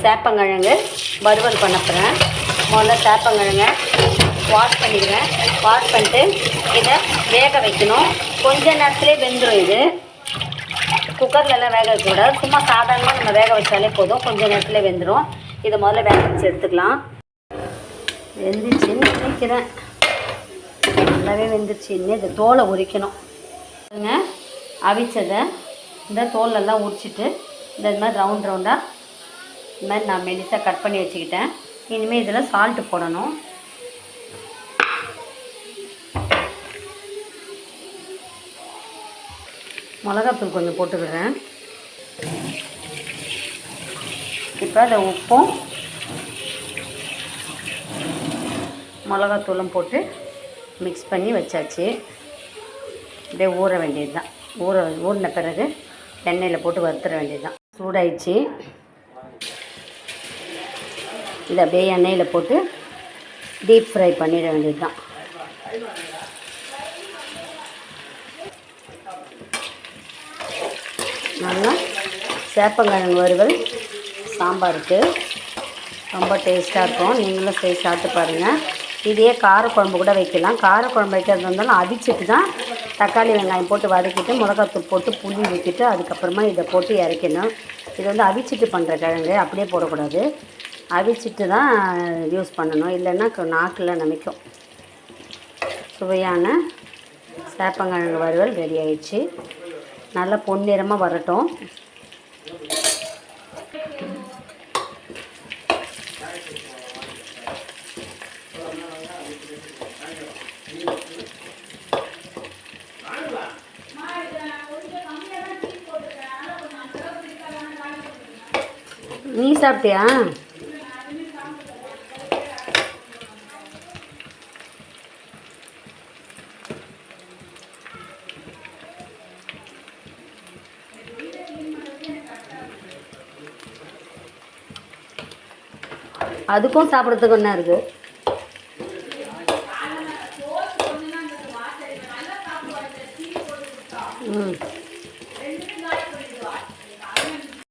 சேப்பங்கிழங்கு வறுவல் பண்ண போகிறேன். முதல்ல சேப்பங்கிழங்க வாஷ் பண்ணிக்கிறேன். வாஷ் பண்ணிட்டு இதை வேக வைக்கணும். கொஞ்ச நேரத்துலேயே வெந்துடும். இது குக்கர்லலாம் வேக வைக்கக்கூடாது. சும்மா சாதாரணமாக நம்ம வேக வச்சாலே போதும். கொஞ்சம் நேரத்துலேயே வெந்துடும். இதை முதல்ல வேக வச்சு எடுத்துக்கலாம். வெந்துச்சுன்னு நினைக்கிறேன். நல்லாவே வெந்துருச்சு. இன்னும் இந்த தோலை உரிக்கணும். அவிச்சதை இந்த தோலெல்லாம் உரிச்சிட்டு இந்த மாதிரி ரவுண்டாக இந்த மாதிரி நான் மெலிசாக கட் பண்ணி வச்சுக்கிட்டேன். இனிமேல் இதில் சால்ட்டு போடணும். மிளகாத்தூள் கொஞ்சம் போட்டுக்கிறேன். இப்போ அதை உப்பும் மிளகாத்தூளும் போட்டு மிக்ஸ் பண்ணி வச்சாச்சு. அப்படியே ஊற வேண்டியது தான். ஊறின பிறகு எண்ணெயில் போட்டு வறுத்துற வேண்டியது தான். சூடாயிடுச்சு. இதை அப்படியே எண்ணெயில் போட்டு டீப் ஃப்ரை பண்ணிட வேண்டியது தான். நல்லா சேப்பங்கிழங்கு வறுவல் சாம்பாருக்கு ரொம்ப டேஸ்ட்டாக இருக்கும். நீங்களும் போய் சாப்பிட்டு பாருங்கள். இதையே காரக்குழம்பு கூட வைக்கலாம். காரக்குழம்பு வைக்கிறது இருந்தாலும் அவிச்சிட்டு தான் தக்காளி வெங்காயம் போட்டு வதக்கிட்டு மிளகாத்தூள் போட்டு புளி ஊற்றிட்டு அதுக்கப்புறமா இதை போட்டு இறக்கணும். இது வந்து அவிச்சிட்டு பண்ணுற கிழங்கு, அப்படியே போடக்கூடாது. அவிச்சிட்டு தான் யூஸ் பண்ணணும். இல்லைன்னா நாக்கில் நமைக்கும். சுவையான சேப்பங்கிழங்கு வறுவல் ரெடி ஆயிடுச்சு. நல்லா பொன்னிறமாக வரட்டும். நீ சாப்பிட்டியா? அதுக்கும் சாப்பிட்றதுக்கு ஒன்றா இருக்குது. ம்